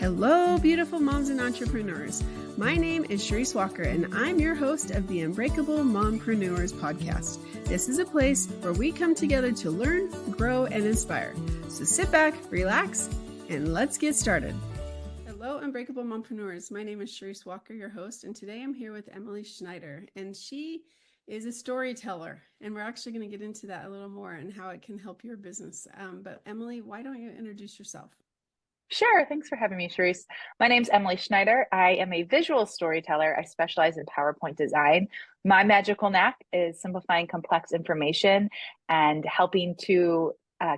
Hello, beautiful moms and entrepreneurs. My name is Charisse Walker, and I'm your host of the Unbreakable Mompreneurs podcast. This is a place where we come together to learn, grow, and inspire. So sit back, relax, and let's get started. Hello, Unbreakable Mompreneurs. My name is Charisse Walker, your host, and today I'm here with Emily Schneider, and she is a storyteller, and we're actually going to get into that a little more and how it can help your business. But Emily, why don't you introduce yourself? Sure. Thanks for having me, Charisse. My name's Emily Schneider. I am a visual storyteller. I specialize in PowerPoint design. My magical knack is simplifying complex information and helping to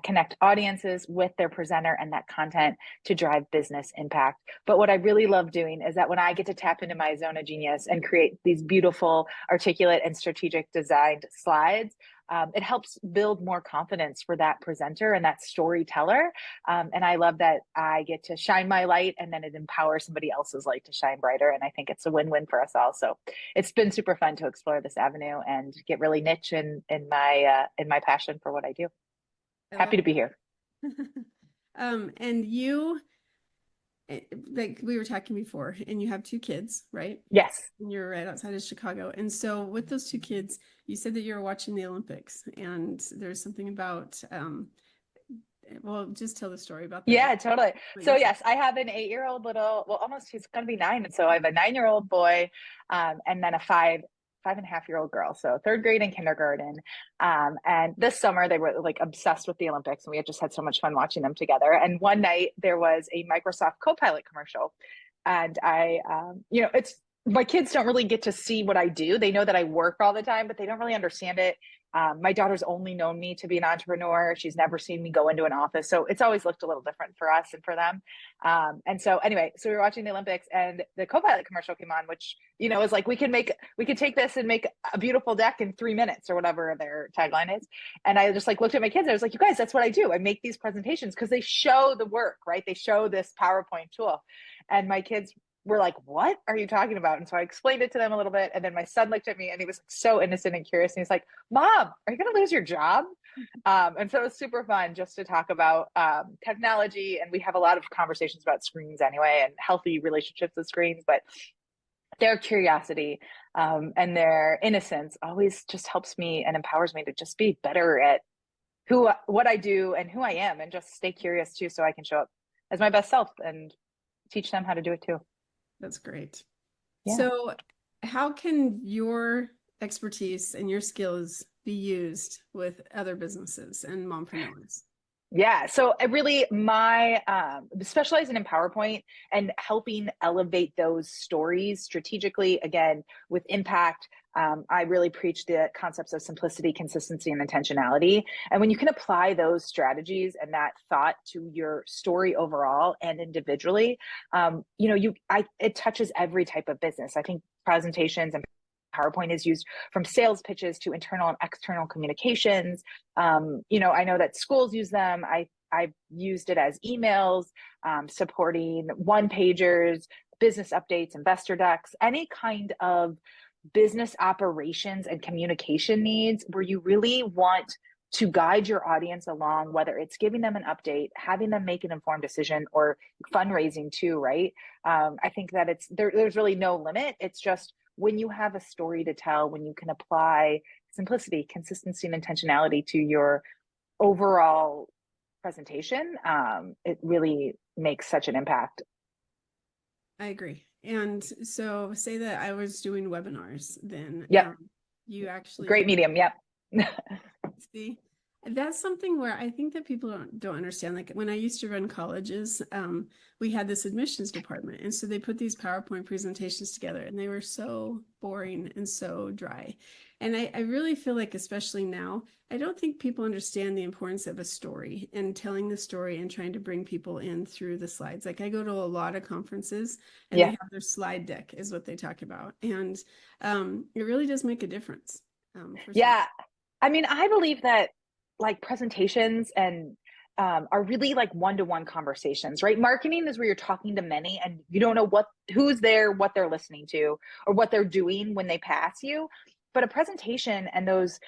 connect audiences with their presenter and that content to drive business impact. But what I really love doing is that when I get to tap into my zone of genius and create these beautiful, articulate, and strategic designed slides, it helps build more confidence for that presenter and that storyteller. And I love that I get to shine my light and then it empowers somebody else's light to shine brighter. And I think it's a win-win for us all. So it's been super fun to explore this avenue and get really niche in my passion for what I do. Happy to be here. And you, like we were talking before, and you have two kids, right? Yes. And you're right outside of Chicago. And so with those two kids, you said that you were watching the Olympics, and there's something about, well, just tell the story about that. Yeah, totally. So yes, I have an 8-year-old almost, he's going to be 9. And so I have a 9-year-old boy, and then a 5.5-year-old girl. So third grade and kindergarten. And this summer they were like obsessed with the Olympics, and we had just had so much fun watching them together. And one night there was a Microsoft Copilot commercial, and my kids don't really get to see what I do. They know that I work all the time, but they don't really understand it. My daughter's only known me to be an entrepreneur. She's never seen me go into an office. So it's always looked a little different for us and for them. And so anyway, so we were watching the Olympics, and the Copilot commercial came on, which, was like, we could take this and make a beautiful deck in 3 minutes or whatever their tagline is. And I just looked at my kids. I was like, you guys, that's what I do. I make these presentations because they show the work, right? They show this PowerPoint tool. And my kids were like, what are you talking about? And so I explained it to them a little bit. And then my son looked at me and he was so innocent and curious. And he's like, Mom, are you going to lose your job? And so it was super fun just to talk about technology. And we have a lot of conversations about screens anyway, and healthy relationships with screens, but their curiosity and their innocence always just helps me and empowers me to just be better at what I do and who I am, and just stay curious too, so I can show up as my best self and teach them how to do it too. That's great. Yeah. So how can your expertise and your skills be used with other businesses and mompreneurs? Yeah. So my specializing in PowerPoint and helping elevate those stories strategically, again, with impact. I really preach the concepts of simplicity, consistency, and intentionality. And when you can apply those strategies and that thought to your story overall and individually, it touches every type of business. I think presentations and PowerPoint is used from sales pitches to internal and external communications. I know that schools use them. I've used it as emails, supporting one-pagers, business updates, investor decks, any kind of business operations and communication needs where you really want to guide your audience along, whether it's giving them an update, having them make an informed decision, or fundraising too, right? I think that there's really no limit. It's just when you have a story to tell, when you can apply simplicity, consistency, and intentionality to your overall presentation, it really makes such an impact. I agree. And so say that I was doing webinars, then you actually— Great medium. Yep. See, that's something where I think that people don't understand. Like when I used to run colleges, we had this admissions department. And so they put these PowerPoint presentations together, and they were so boring and so dry. And I really feel like, especially now, I don't think people understand the importance of a story and telling the story and trying to bring people in through the slides. Like I go to a lot of conferences, and they have their slide deck is what they talk about. And it really does make a difference. I mean, I believe that like presentations and are really like one-to-one conversations, right? Marketing is where you're talking to many and you don't know who's there, what they're listening to, or what they're doing when they pass you. But a presentation and those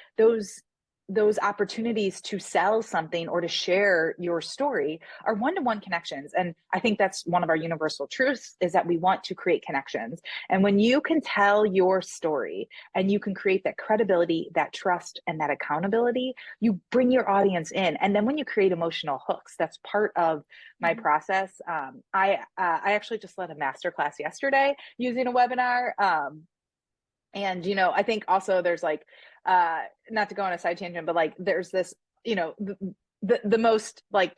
those opportunities to sell something or to share your story are one-to-one connections. And I think that's one of our universal truths, is that we want to create connections. And when you can tell your story and you can create that credibility, that trust, and that accountability, you bring your audience in. And then when you create emotional hooks, that's part of my process. I actually just led a masterclass yesterday using a webinar. And, you know, I think also there's like, not to go on a side tangent, but like there's this, you know, the most like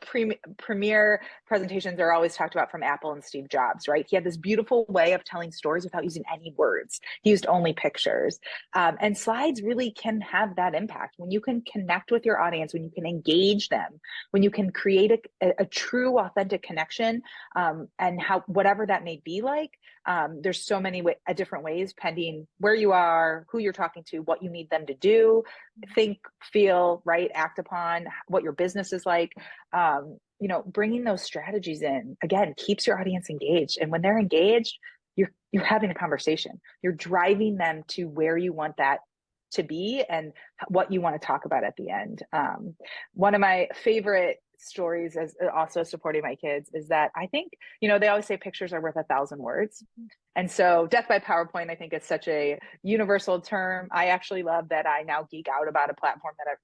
premier presentations are always talked about from Apple and Steve Jobs, right? He had this beautiful way of telling stories without using any words. He used only pictures. And slides really can have that impact. When you can connect with your audience, when you can engage them, when you can create a true, authentic connection, and how, whatever that may be like, there's so many different ways, pending where you are, who you're talking to, what you need them to do, think, feel, right, act upon, what your business is like. You know, bringing those strategies in, again, keeps your audience engaged. And when they're engaged, you're having a conversation. You're driving them to where you want that to be and what you want to talk about at the end. One of my favorite stories, as also supporting my kids, is that I think, you know, they always say pictures are worth 1,000 words. And so death by PowerPoint, I think, is such a universal term. I actually love that I now geek out about a platform that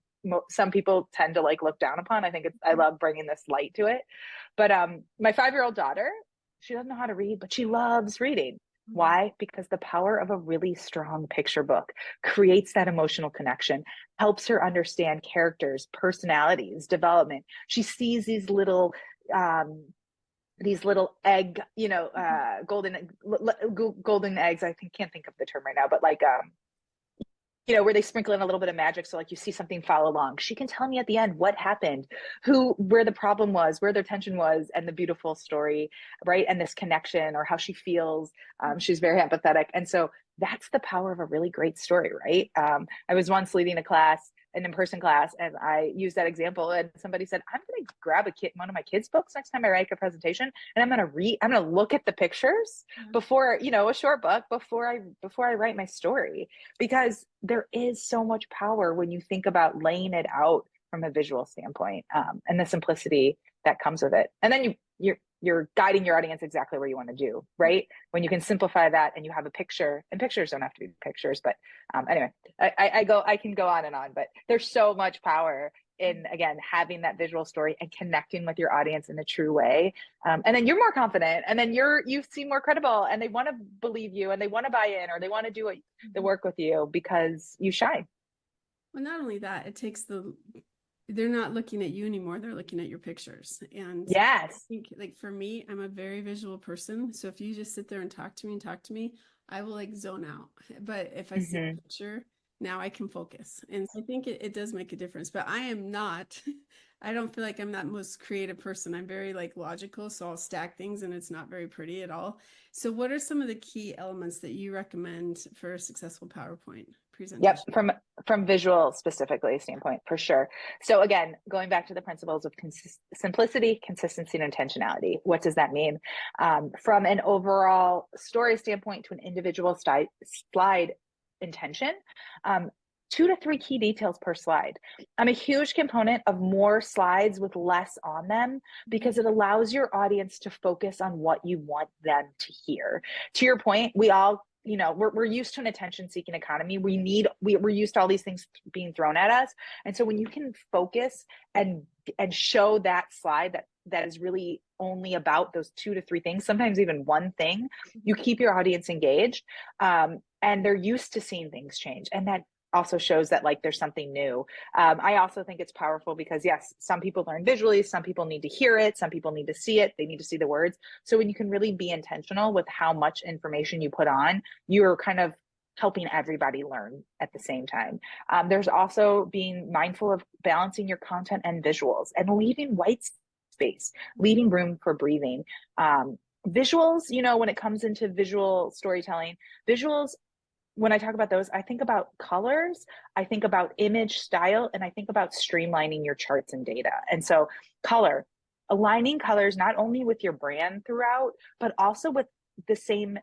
some people tend to like look down upon. I think I love bringing this light to it. But my 5-year-old daughter, she doesn't know how to read, but she loves reading. Why? Because the power of a really strong picture book creates that emotional connection, helps her understand characters, personalities, development. She sees these little egg, you know, golden eggs. Can't think of the term right now, but like, you know, where they sprinkle in a little bit of magic. So like you see something follow along. She can tell me at the end what happened, where the problem was, where their tension was, and the beautiful story, right? And this connection, or how she feels. She's very empathetic. And so that's the power of a really great story, right? I was once leading a class, an in-person class, and I used that example, and somebody said, I'm going to grab one of my kids' books next time I write a presentation, and I'm going to look at the pictures before, you know, a short book, before I write my story, because there is so much power when you think about laying it out from a visual standpoint, and the simplicity that comes with it. And then you're guiding your audience exactly where you want to do, right? When you can simplify that and you have a picture, and pictures don't have to be pictures, but anyway, I can go on and on, but there's so much power in, again, having that visual story and connecting with your audience in a true way. And then you're more confident, and then you seem more credible, and they want to believe you, and they want to buy in, or they want to do the work with you because you shine. Well, not only that, it takes they're not looking at you anymore. They're looking at your pictures. And yes, I think, like, for me, I'm a very visual person. So if you just sit there and talk to me, I will like zone out. But if I see a picture, now I can focus. And I think it does make a difference. But I am not, I don't feel like I'm that most creative person. I'm very like logical. So I'll stack things and it's not very pretty at all. So what are some of the key elements that you recommend for a successful PowerPoint presentation? Yep, from visual specifically standpoint, for sure. So again, going back to the principles of simplicity, consistency, and intentionality. What does that mean? From an overall story standpoint to an individual slide intention, 2 to 3 key details per slide. I'm a huge component of more slides with less on them, because it allows your audience to focus on what you want them to hear. To your point, we all, you know, we're used to an attention-seeking economy. We're used to all these things being thrown at us. And so when you can focus and show that slide that is really only about those 2 to 3 things, sometimes even one thing, you keep your audience engaged, and they're used to seeing things change. And that also shows that like there's something new. I also think it's powerful because yes, some people learn visually, some people need to hear it, some people need to see it, they need to see the words. So when you can really be intentional with how much information you put on, you're kind of helping everybody learn at the same time. There's also being mindful of balancing your content and visuals and leaving white space, leaving room for breathing. Visuals, you know, when it comes into visual storytelling, visuals, when I talk about those, I think about colors, I think about image style, and I think about streamlining your charts and data. And so color, aligning colors not only with your brand throughout, but also with the same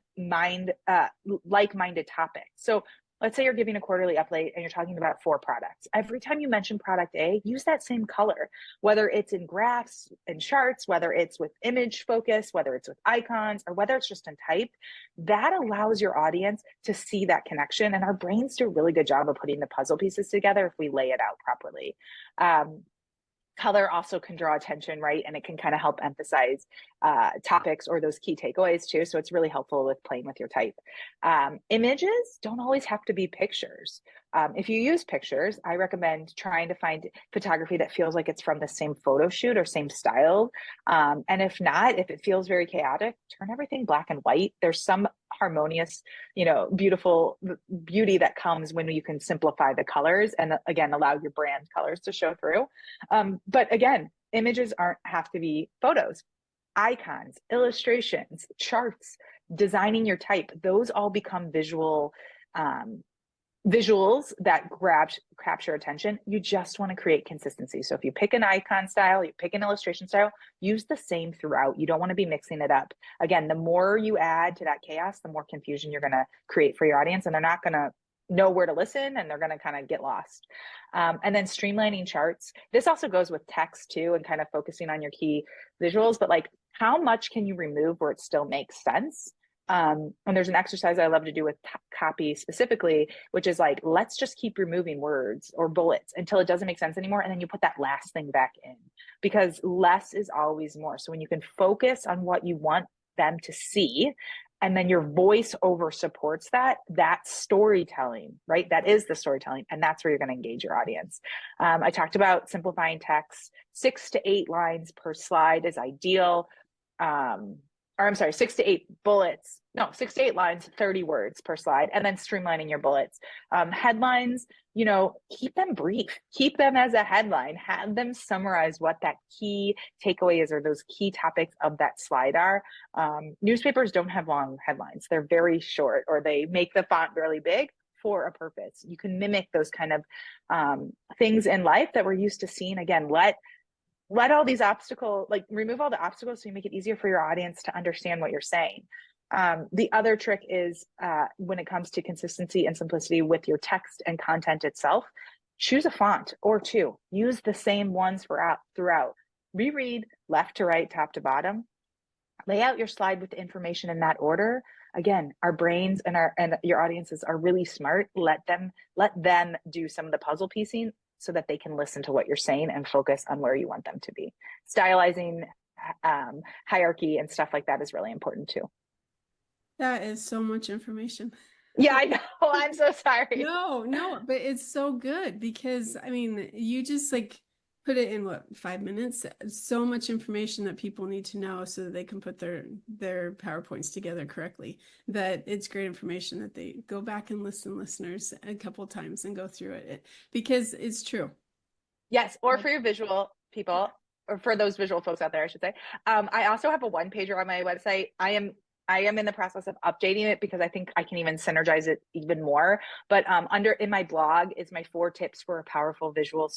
like-minded topic. So let's say you're giving a quarterly update and you're talking about 4 products. Every time you mention product A, use that same color, whether it's in graphs and charts, whether it's with image focus, whether it's with icons, or whether it's just in type. That allows your audience to see that connection. And our brains do a really good job of putting the puzzle pieces together if we lay it out properly. Color also can draw attention, right? And it can kind of help emphasize topics or those key takeaways too. So it's really helpful with playing with your type. Images don't always have to be pictures. If you use pictures, I recommend trying to find photography that feels like it's from the same photo shoot or same style. And if not, if it feels very chaotic, turn everything black and white. There's some harmonious, beautiful beauty that comes when you can simplify the colors and again, allow your brand colors to show through. But again, images aren't have to be photos. Icons, illustrations, charts, designing your type, those all become visuals that capture attention. You just want to create consistency. So if you pick an icon style, you pick an illustration style, use the same throughout. You don't want to be mixing it up. Again, the more you add to that chaos, the more confusion you're going to create for your audience, and they're not going to know where to listen, and they're going to kind of get lost. And then streamlining charts. This also goes with text too, and kind of focusing on your key visuals, but like how much can you remove where it still makes sense? And there's an exercise I love to do with copy specifically, which is like, let's just keep removing words or bullets until it doesn't make sense anymore. And then you put that last thing back in, because less is always more. So when you can focus on what you want them to see, and then your voice over supports that, that's storytelling, right? That is the storytelling. And that's where you're going to engage your audience. I talked about simplifying text. 6 to 8 lines per slide is ideal. Or I'm sorry, 6 to 8 bullets. No, 6 to 8 lines, 30 words per slide, and then streamlining your bullets. Headlines, keep them brief. Keep them as a headline. Have them summarize what that key takeaway is or those key topics of that slide are. Newspapers don't have long headlines. They're very short, or they make the font really big for a purpose. You can mimic those kind of things in life that we're used to seeing. Again, let all these obstacles, like remove all the obstacles so you make it easier for your audience to understand what you're saying. The other trick is when it comes to consistency and simplicity with your text and content itself, choose a font or 2. Use the same ones throughout. Reread left to right, top to bottom. Lay out your slide with the information in that order. Again, our brains and your audiences are really smart. Let them do some of the puzzle piecing, so that they can listen to what you're saying and focus on where you want them to be. Stylizing, hierarchy and stuff like that is really important too. That is so much information. Yeah, I know. I'm so sorry. No, but it's so good because you just put it in 5 minutes. So much information that people need to know so that they can put their PowerPoints together correctly. That it's great information that they go back and listeners a couple of times and go through it because it's true. Yes, or for your visual people, or for those visual folks out there, I should say. I also have a 1-pager on my website. I am in the process of updating it because I think I can even synergize it even more. But in my blog is my 4 tips for a powerful visual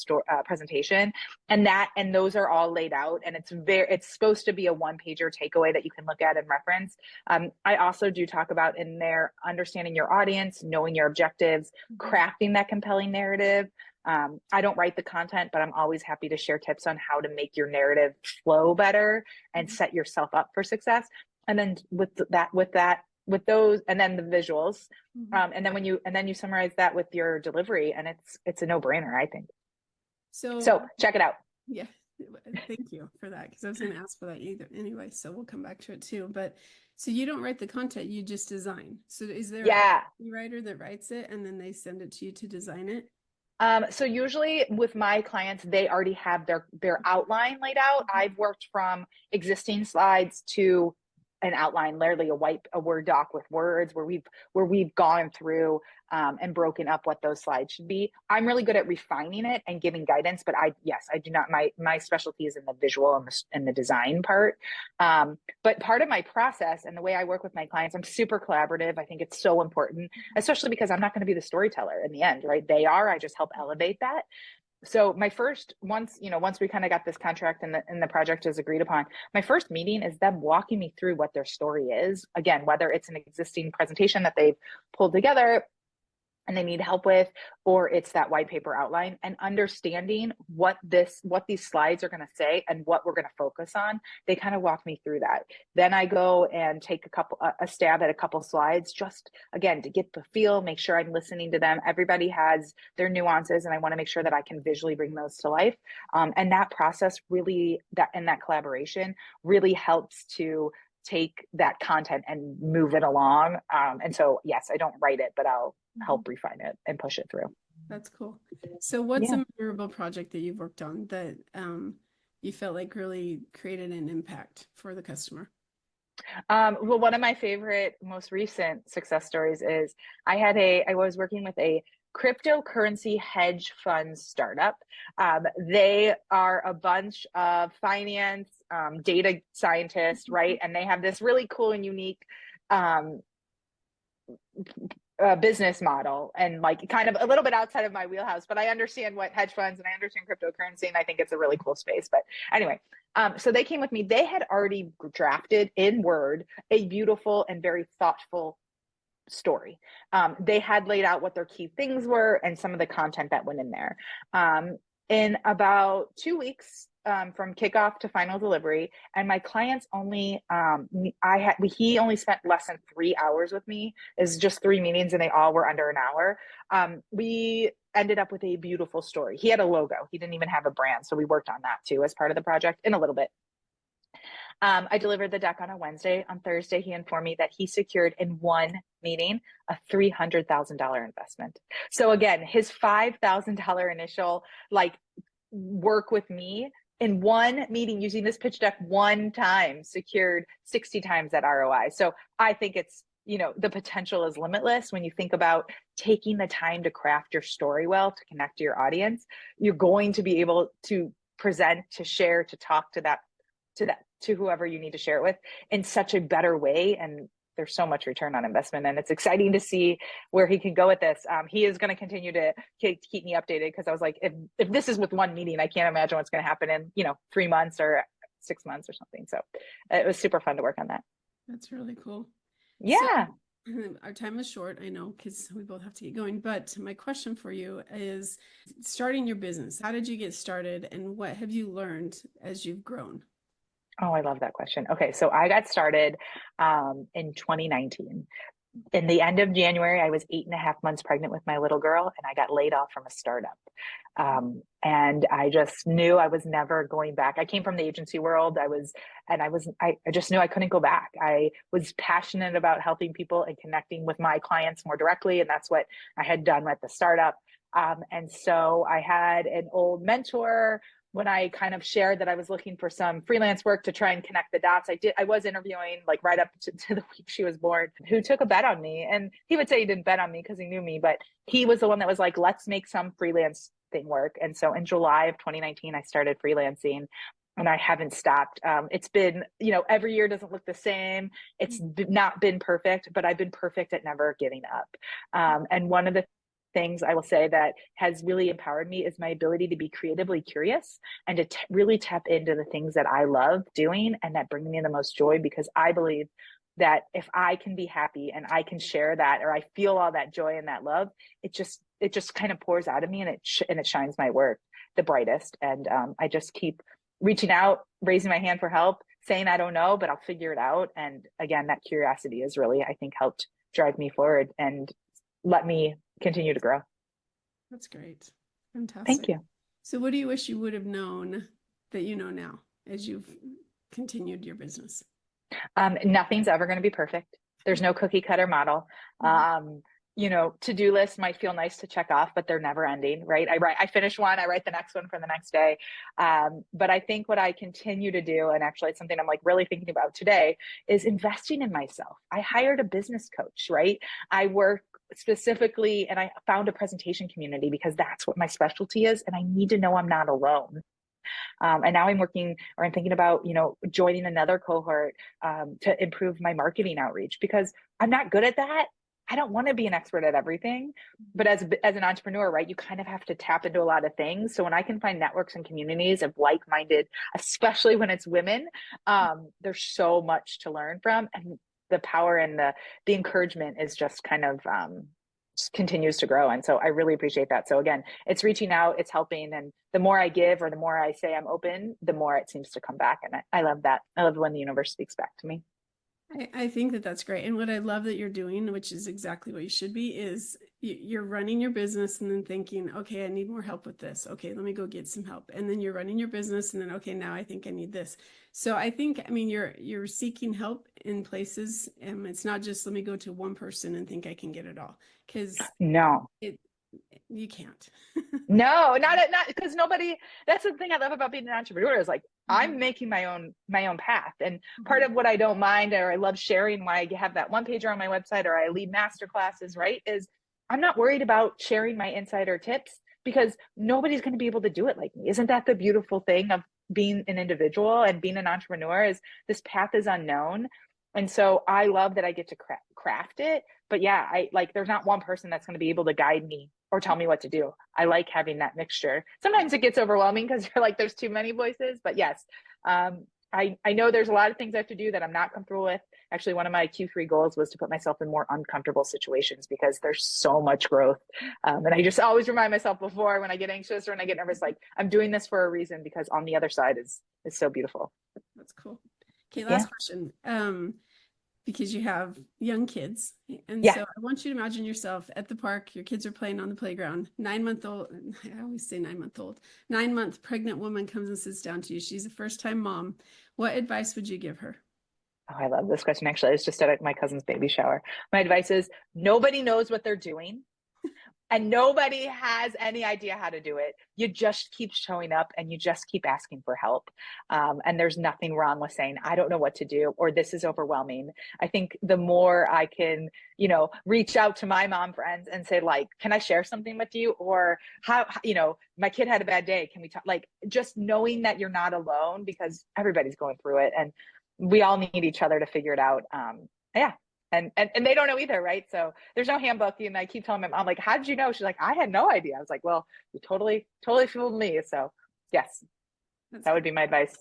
presentation, and those are all laid out, and it's supposed to be a 1-pager takeaway that you can look at and reference. I also do talk about in there understanding your audience, knowing your objectives, crafting that compelling narrative. I don't write the content, but I'm always happy to share tips on how to make your narrative flow better and set yourself up for success. And then with those, and then the visuals, and then you summarize that with your delivery, and it's a no-brainer, I think. So check it out. Yeah, thank you for that, because I was going to ask for that anyway. So we'll come back to it too. But so you don't write the content, you just design. So is there a writer that writes it and then they send it to you to design it? So usually with my clients, they already have their outline laid out. I've worked from existing slides to an outline, literally a Word doc with words where we've gone through and broken up what those slides should be. I'm really good at refining it and giving guidance, but I do not. My specialty is in the visual and the design part. But part of my process and the way I work with my clients, I'm super collaborative. I think it's so important, especially because I'm not going to be the storyteller in the end, right? They are. I just help elevate that. So once we kind of got this contract and the project is agreed upon, my first meeting is them walking me through what their story is. Again, whether it's an existing presentation that they've pulled together, and they need help with, or it's that white paper outline, and understanding what these slides are going to say and what we're going to focus on. They kind of walk me through that. Then I go and take a stab at a couple slides, just again to get the feel, make sure I'm listening to them. Everybody has their nuances, and I want to make sure that I can visually bring those to life. And that process really, that collaboration really helps to take that content and move it along. And so, yes, I don't write it, but I'll help refine it and push it through. That's cool. So what's a memorable project that you've worked on that you felt like really created an impact for the customer? Well, one of my favorite, most recent success stories is I was working with a cryptocurrency hedge fund startup. They are a bunch of finance, data scientists, right? And they have this really cool and unique business model, and like kind of a little bit outside of my wheelhouse, but I understand what hedge funds and I understand cryptocurrency, and I think it's a really cool space. But anyway, so they came with me. They had already drafted in Word a beautiful and very thoughtful story. They had laid out what their key things were and some of the content that went in there. In about 2 weeks, from kickoff to final delivery, and my clients only, he only spent less than 3 hours with me. It's just 3 meetings, and they all were under an hour. We ended up with a beautiful story. He had a logo. He didn't even have a brand, so we worked on that too as part of the project in a little bit. I delivered the deck on a Wednesday. On Thursday, he informed me that he secured in one meeting a $300,000 investment. So again, his $5,000 initial work with me in one meeting using this pitch deck one time secured 60 times that ROI. So I think it's, the potential is limitless when you think about taking the time to craft your story well, to connect to your audience. You're going to be able to present, to share, to talk to whoever you need to share it with in such a better way. And there's so much return on investment, and it's exciting to see where he can go with this. He is going to continue to keep me updated, because I was like, if this is with one meeting, I can't imagine what's going to happen in 3 months or 6 months or something. So it was super fun to work on that. That's really cool. Yeah. So, our time is short, I know, because we both have to get going. But my question for you is, starting your business, how did you get started, and what have you learned as you've grown? Oh, I love that question. Okay, so I got started in 2019. In the end of January, I was 8.5 months pregnant with my little girl, and I got laid off from a startup. And I just knew I was never going back. I came from the agency world. I just knew I couldn't go back. I was passionate about helping people and connecting with my clients more directly, and that's what I had done with the startup. And so I had an old mentor. When I kind of shared that I was looking for some freelance work to try and connect the dots, I was interviewing right up to the week she was born, who took a bet on me. And he would say he didn't bet on me because he knew me, but he was the one that was like, let's make some freelance thing work. And so in July of 2019, I started freelancing, and I haven't stopped. It's been, every year doesn't look the same. It's not been perfect, but I've been perfect at never giving up. And one of the things I will say that has really empowered me is my ability to be creatively curious and to really tap into the things that I love doing and that bring me the most joy, because I believe that if I can be happy and I can share that, or I feel all that joy and that love, it just kind of pours out of me, and it shines my work the brightest. And I just keep reaching out, raising my hand for help, saying I don't know, but I'll figure it out. And again, that curiosity has really, I think, helped drive me forward and let me continue to grow. That's great. Fantastic. Thank you. So what do you wish you would have known that you know now as you've continued your business? Nothing's ever going to be perfect. There's no cookie cutter model. To-do lists might feel nice to check off, but they're never ending, right? I finish one, I write the next one for the next day. But I think what I continue to do, and actually it's something I'm really thinking about today, is investing in myself. I hired a business coach, right? I work specifically, and I found a presentation community because that's what my specialty is. And I need to know I'm not alone. And now I'm thinking about, joining another cohort to improve my marketing outreach, because I'm not good at that. I don't want to be an expert at everything, but as an entrepreneur, right, you kind of have to tap into a lot of things. So when I can find networks and communities of like-minded, especially when it's women, there's so much to learn from, and the power and the encouragement is just kind of continues to grow. And so I really appreciate that. So again, it's reaching out, it's helping. And the more I give, or the more I say I'm open, the more it seems to come back. And I love that. I love when the universe speaks back to me. I think that that's great. And what I love that you're doing, which is exactly what you should be, is you're running your business and then thinking, okay, I need more help with this. Okay, let me go get some help. And then you're running your business and then, okay, now I think I need this. So I think, I mean, you're seeking help in places, and it's not just let me go to one person and think I can get it all, because no, you can't. No, not because nobody, that's the thing I love about being an entrepreneur is like, I'm making my own path. And part of what I don't mind, or I love sharing, why I have that one pager on my website, or I lead master classes, right, is I'm not worried about sharing my insider tips, because nobody's going to be able to do it like me. Isn't that the beautiful thing of being an individual and being an entrepreneur, is this path is unknown. And so I love that I get to craft it. But yeah, there's not one person that's going to be able to guide me or tell me what to do. I like having that mixture. Sometimes it gets overwhelming because you're like, there's too many voices, but yes, I know there's a lot of things I have to do that I'm not comfortable with. Actually, one of my Q3 goals was to put myself in more uncomfortable situations, because there's so much growth. And I just always remind myself before, when I get anxious or when I get nervous, like, I'm doing this for a reason, because on the other side is so beautiful. That's cool. Okay, last question. Because you have young kids. And so I want you to imagine yourself at the park, your kids are playing on the playground, 9-month-old, I always say 9-month-old, 9-month pregnant woman comes and sits down to you. She's a first-time mom. What advice would you give her? Oh, I love this question. Actually, I was just at my cousin's baby shower. My advice is, nobody knows what they're doing. And nobody has any idea how to do it. You just keep showing up and you just keep asking for help. And there's nothing wrong with saying, I don't know what to do, or this is overwhelming. I think the more I can, reach out to my mom friends and say, like, can I share something with you? Or how, my kid had a bad day. Can we talk? Like, just knowing that you're not alone, because everybody's going through it and we all need each other to figure it out. And they don't know either, right? So there's no handbook. And I keep telling my mom, like, how did you know? She's like, I had no idea. I was like, well, you totally fooled me. So yes, that would be my advice.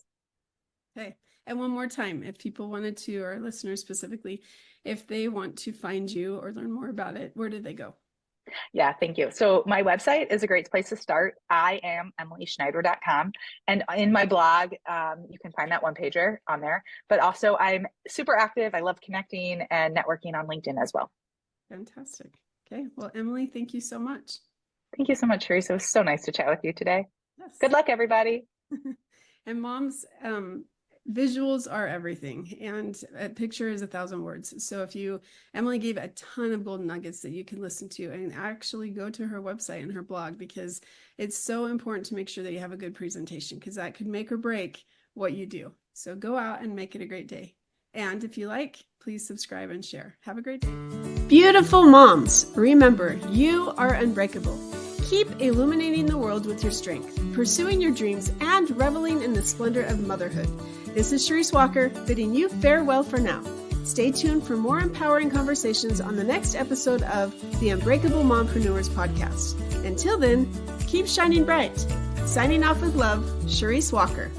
Okay. And one more time, if people wanted to, or listeners specifically, if they want to find you or learn more about it, where do they go? Yeah, thank you. So my website is a great place to start. I am emilyschneider.com. And in my blog, you can find that one pager on there. But also I'm super active. I love connecting and networking on LinkedIn as well. Fantastic. Okay. Well, Emily, thank you so much. Thank you so much, Charisse. It was so nice to chat with you today. Yes. Good luck, everybody. And moms, visuals are everything, and a picture is 1,000 words. So Emily gave a ton of golden nuggets that you can listen to, and actually go to her website and her blog, because it's so important to make sure that you have a good presentation, because that could make or break what you do. So go out and make it a great day. And if you like, please subscribe and share. Have a great day. Beautiful moms, remember, you are unbreakable. Keep illuminating the world with your strength, pursuing your dreams, and reveling in the splendor of motherhood. This is Charisse Walker, bidding you farewell for now. Stay tuned for more empowering conversations on the next episode of the Unbreakable Mompreneurs podcast. Until then, keep shining bright. Signing off with love, Charisse Walker.